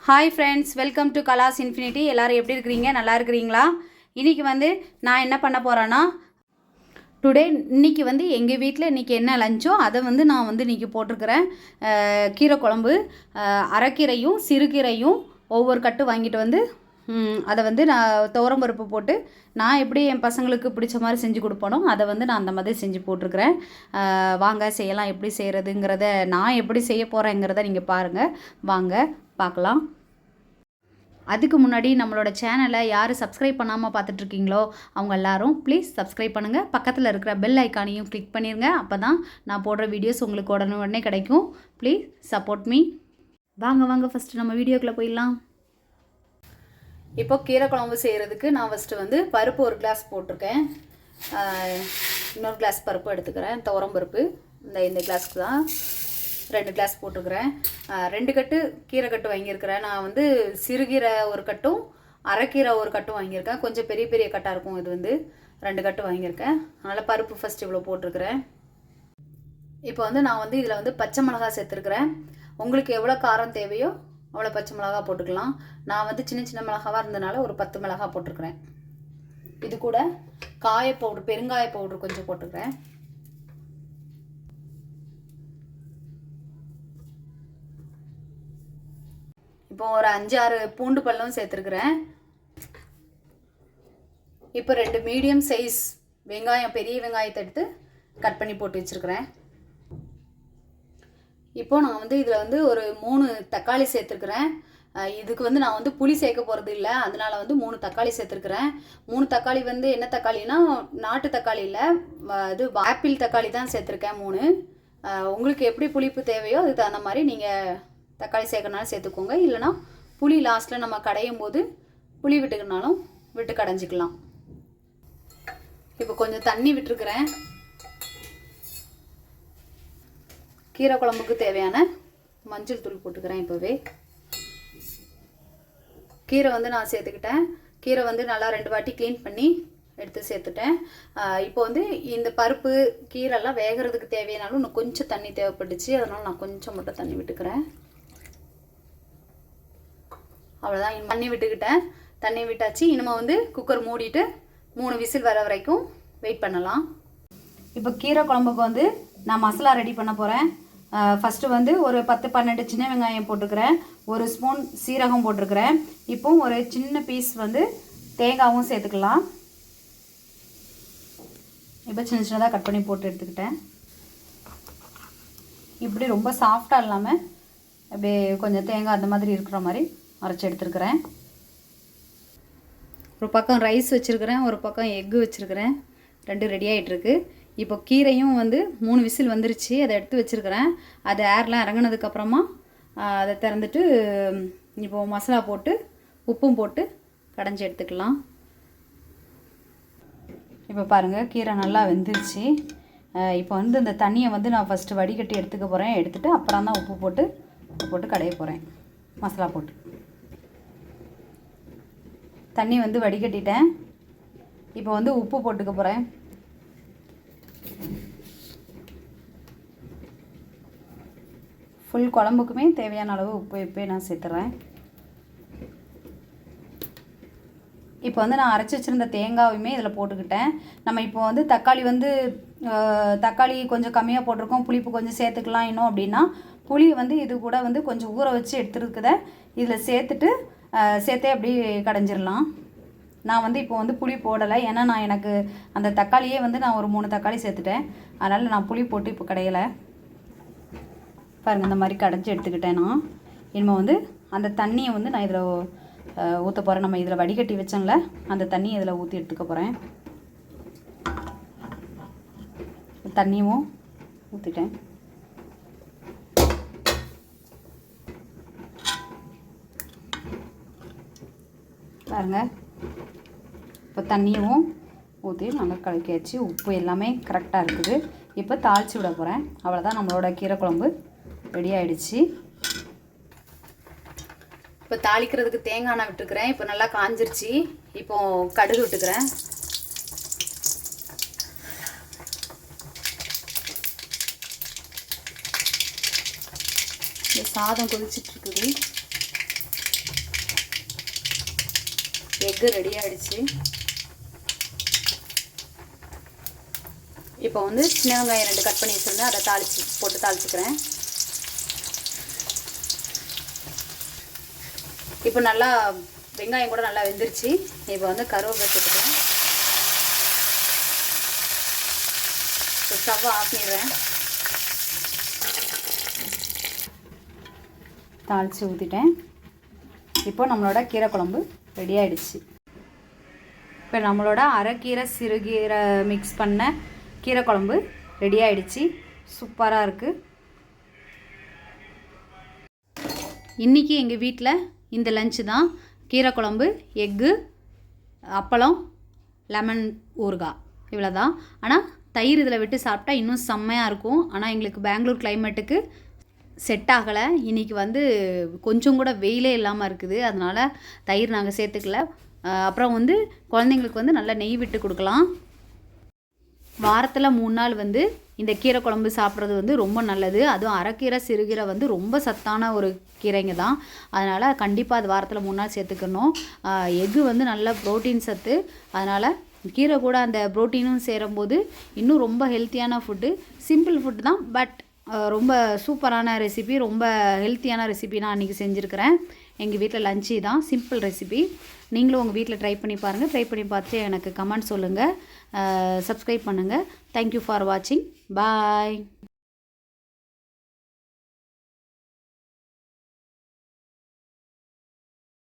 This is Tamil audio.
Hi friends, welcome to class infinity. எல்லோரும் எப்படி இருக்கிறீங்க? நல்லா இருக்கிறீங்களா? இன்றைக்கி நான் என்ன பண்ண போகிறேன்னா, இன்றைக்கி எங்கள் வீட்டில் இன்றைக்கி என்ன லஞ்சோ அதை நான் இன்றைக்கி போட்டிருக்கிறேன். கீரை குழம்பு, அரைக்கீரையும் சிறுகீரையும் ஒவ்வொரு கட்டு வாங்கிட்டு அதை நான் துவரம்பருப்பு போட்டு நான் எப்படி என் பசங்களுக்கு பிடிச்ச மாதிரி செஞ்சு கொடுப்பனோ அதை நான் அந்த மாதிரி செஞ்சு போட்டிருக்கிறேன். வாங்க செய்யலாம். எப்படி செய்கிறதுங்கிறத நான் எப்படி செய்ய போகிறேங்கிறத நீங்கள் பாருங்கள். வாங்க பார்க்கலாம். அதுக்கு முன்னாடி நம்மளோட சேனலை யார் சப்ஸ்கிரைப் பண்ணாமல் பார்த்துட்ருக்கீங்களோ அவங்க எல்லோரும் ப்ளீஸ் சப்ஸ்கிரைப் பண்ணுங்கள். பக்கத்தில் இருக்கிற பெல் ஐக்கானையும் கிளிக் பண்ணிடுங்க. அப்போ தான் நான் போடுற வீடியோஸ் உங்களுக்கு உடனே கிடைக்கும். Please support me. வாங்க ஃபஸ்ட்டு நம்ம வீடியோக்குள்ளே போயிடலாம். இப்போ கீரை குழம்பு செய்கிறதுக்கு நான் ஃபஸ்ட்டு பருப்பு ஒரு கிளாஸ் போட்டிருக்கேன். இன்னொரு கிளாஸ் பருப்பு எடுத்துக்கிறேன். துவரம்பருப்பு இந்த கிளாஸ்க்கு தான் 2 கிளாஸ் போட்டுக்கிறேன். 2 கட்டு கீரை கட்டு வாங்கியிருக்கிறேன். நான் சிறுகீரை ஒரு கட்டும் அரைக்கீரை ஒரு கட்டும் வாங்கியிருக்கேன். கொஞ்சம் பெரிய பெரிய கட்டாக இருக்கும். இது 2 கட்டு வாங்கியிருக்கேன். அதனால் பருப்பு ஃபஸ்ட் இவ்வளோ போட்டிருக்கிறேன். இப்போ நான் இதில் பச்சை மிளகா சேர்த்துருக்குறேன். உங்களுக்கு எவ்வளோ காரம் தேவையோ அவ்வளோ பச்சை மிளகா போட்டுக்கலாம். நான் சின்ன சின்ன மிளகாவாக இருந்தனால ஒரு 10 மிளகா போட்டிருக்கிறேன். இது கூட காய பவுட்ரு, பெருங்காய பவுட்ரு கொஞ்சம் போட்டுக்கிறேன். இப்போ ஒரு 5-6 பூண்டு பல்லும் சேர்த்துருக்குறேன். இப்போ 2 மீடியம் சைஸ் வெங்காயம், பெரிய வெங்காயத்தை எடுத்து கட் பண்ணி போட்டு வச்சுருக்கிறேன். இப்போ நான் இதில் ஒரு 3 தக்காளி சேர்த்துருக்குறேன். இதுக்கு நான் புளி சேர்க்க போகிறது இல்லை, அதனால் 3 தக்காளி சேர்த்துருக்குறேன். 3 தக்காளி என்ன தக்காளினா நாட்டு தக்காளி இல்லை, இது ஆப்பிள் தக்காளி தான் சேர்த்துருக்கேன் 3. உங்களுக்கு எப்படி புளிப்பு தேவையோ அதுக்கு தகுந்த மாதிரி நீங்கள் தக்காளி சேர்க்கறனாலும் சேர்த்துக்கோங்க. இல்லைனா புளி லாஸ்ட்டில் நம்ம கடையும் போது புளி விட்டுக்கனாலும் விட்டு கடைஞ்சிக்கலாம். இப்போ கொஞ்சம் தண்ணி விட்டுருக்குறேன். கீரை குழம்புக்கு தேவையான மஞ்சள் தூள் போட்டுக்கிறேன். இப்போவே கீரை நான் சேர்த்துக்கிட்டேன். கீரை நல்லா 2 வாட்டி க்ளீன் பண்ணி எடுத்து சேர்த்துட்டேன். இப்போ இந்த பருப்பு கீரைலாம் வேகிறதுக்கு தேவையானாலும் இன்னும் கொஞ்சம் தண்ணி தேவைப்பட்டுச்சு, அதனால் நான் கொஞ்சம் மட்டும் தண்ணி விட்டுக்கிறேன். அவ்வளோதான், தண்ணி விட்டுக்கிட்டேன். தண்ணி விட்டாச்சு. இனிமே குக்கர் மூடிட்டு 3 விசில் வர வரைக்கும் வெயிட் பண்ணலாம். இப்போ கீரை குழம்புக்கு நான் மசாலா ரெடி பண்ண போகிறேன். ஃபஸ்ட்டு ஒரு 10-12 சின்ன வெங்காயம் போட்டுக்கிறேன். 1 ஸ்பூன் சீரகம் போட்டிருக்கிறேன். இப்போ ஒரு சின்ன பீஸ் தேங்காயும் சேர்த்துக்கலாம். இப்போ சின்ன சின்னதாக கட் பண்ணி போட்டு எடுத்துக்கிட்டேன். இப்படி ரொம்ப சாஃப்டாக இல்லாமல் அப்படியே கொஞ்சம் தேங்காய் அந்த மாதிரி இருக்கிற மாதிரி அரைச்சி எடுத்துருக்கிறேன். ஒரு பக்கம் ரைஸ் வச்சுருக்கிறேன், ஒரு பக்கம் எக்கு வச்சுருக்கிறேன். 2 ரெடி ஆகிட்டுருக்கு. இப்போ கீரையும் 3 விசில் வந்துருச்சு, அதை எடுத்து வச்சுருக்கிறேன். அது ஏர்லாம் இறங்கினதுக்கப்புறமா அதை திறந்துட்டு இப்போது மசாலா போட்டு உப்பும் போட்டு கடைஞ்சி எடுத்துக்கலாம். இப்போ பாருங்கள், கீரை நல்லா வெந்துருச்சு. இப்போ இந்த தண்ணியை நான் ஃபஸ்ட்டு வடிகட்டி எடுத்துக்க போகிறேன். எடுத்துகிட்டு அப்புறம் தான் உப்பு போட்டு கடைய போகிறேன். மசாலா போட்டு தண்ணி வடிகட்டிட்டேன். இப்போ உப்பு போட்டுக்க போகிறேன். ஃபுல் குழம்புக்குமே தேவையான அளவு உப்பு இப்போயே நான் சேர்த்துறேன். இப்போ நான் அரைச்சி வச்சுருந்த தேங்காயுமே இதில் போட்டுக்கிட்டேன். நம்ம இப்போ தக்காளி தக்காளி கொஞ்சம் கம்மியாக போட்டிருக்கோம், புளிப்பு கொஞ்சம் சேர்த்துக்கலாம் இன்னும் அப்படின்னா புளி இது கூட கொஞ்சம் ஊற வச்சு எடுத்துருக்குத இதில் சேர்த்தே அப்படி கடைஞ்சிடலாம். நான் இப்போ புளி போடலை, ஏன்னா எனக்கு அந்த தக்காளியே நான் ஒரு 3 தக்காளி சேர்த்துட்டேன். அதனால் நான் புளி போட்டு இப்போ கடையலை. பாருங்கள், இந்த மாதிரி கடைஞ்சி எடுத்துக்கிட்டேன். நான் இனிமேல் அந்த தண்ணியை நான் இதில் ஊற்ற போகிறேன். நம்ம இதில் வடிகட்டி வச்சோம்ல, அந்த தண்ணியை இதில் ஊற்றி எடுத்துக்க போகிறேன். தண்ணியும் ஊற்றிட்டேன். பாருங்கள், இப்போ தண்ணியும் ஊற்றி நல்லா கலக்கியாச்சு. உப்பு எல்லாமே கரெக்டாக இருக்குது. இப்போ தாளித்து விட போகிறேன். அவ்வளோதான், நம்மளோட கீரை குழம்பு ரெடி ஆகிடுச்சு. இப்போ தாளிக்கிறதுக்கு தேங்காய் எண்ணெய் விட்டுக்கிறேன். இப்போ நல்லா காஞ்சிருச்சு. இப்போ கடுகு விட்டுக்கிறேன். இந்த சாதம் கொதிச்சிட்ருக்குது. எக்கு ரெடி ஆகிடுச்சு. இப்போ வந்து சின்ன வெங்காயம் 2 கட் பண்ணி வச்சுருந்தேன், அதை போட்டு தாளிச்சுக்கிறேன். இப்போ நல்லா வெங்காயம் கூட நல்லா வெந்துருச்சு. இப்போ வந்து கருவேப்பிலை சேர்த்துக்கிறேன். இப்போ ஸ்டவ்வை ஆஃப் பண்ணிடுறேன். தாளித்து ஊற்றிட்டேன். இப்போ நம்மளோட கீரை குழம்பு ரெடி ஆகிடுச்சு. இப்போ நம்மளோட அரைக்கீரை சிறுகீரை மிக்ஸ் பண்ண கீரை குழம்பு ரெடி ஆகிடுச்சு. சூப்பராக இருக்குது. இன்றைக்கி எங்கள் வீட்டில் இந்த லஞ்சு தான். கீரை குழம்பு, எக்கு, அப்பளம், லெமன் ஊறுகாய், இவ்வளோ தான். ஆனால் தயிர் இதில் விட்டு சாப்பிட்டா இன்னும் செம்மையாக இருக்கும். ஆனால் எங்களுக்கு பெங்களூர் கிளைமேட்டுக்கு செட் ஆகலை. இன்றைக்கி வந்து கொஞ்சம் கூட வெயிலே இல்லாமல் இருக்குது. அதனால் தயிர் நாங்கள் சேர்த்துக்கல. அப்புறம் வந்து குழந்தைங்களுக்கு வந்து நல்லா நெய் விட்டு கொடுக்கலாம். வாரத்தில் 3 நாள் வந்து இந்த கீரை குழம்பு சாப்பிட்றது வந்து ரொம்ப நல்லது. அதுவும் அரைக்கீரை சிறுகீரை வந்து ரொம்ப சத்தான ஒரு கீரைங்க தான். அதனால் கண்டிப்பாக அது வாரத்தில் 3 நாள் சேர்த்துக்கணும். எக்கு வந்து நல்ல ப்ரோட்டீன் சத்து. அதனால் கீரை கூட அந்த ப்ரோட்டீனும் சேரும்போது இன்னும் ரொம்ப ஹெல்த்தியான ஃபுட்டு. சிம்பிள் ஃபுட்டு தான், பட் ரொம்ப சூப்பரான ரெசிபி, ரொம்ப ஹெல்த்தியான ரெசிபி நான் அன்றைக்கி செஞ்சுருக்கிறேன். எங்கள் வீட்டில் லஞ்சு தான், சிம்பிள் ரெசிபி. நீங்களும் உங்கள் வீட்டில் ட்ரை பண்ணி பாருங்கள். ட்ரை பண்ணி பார்த்துட்டு எனக்கு கமெண்ட் சொல்லுங்கள். சப்ஸ்கிரைப் பண்ணுங்கள். தேங்க்யூ ஃபார் வாட்சிங். பாய்.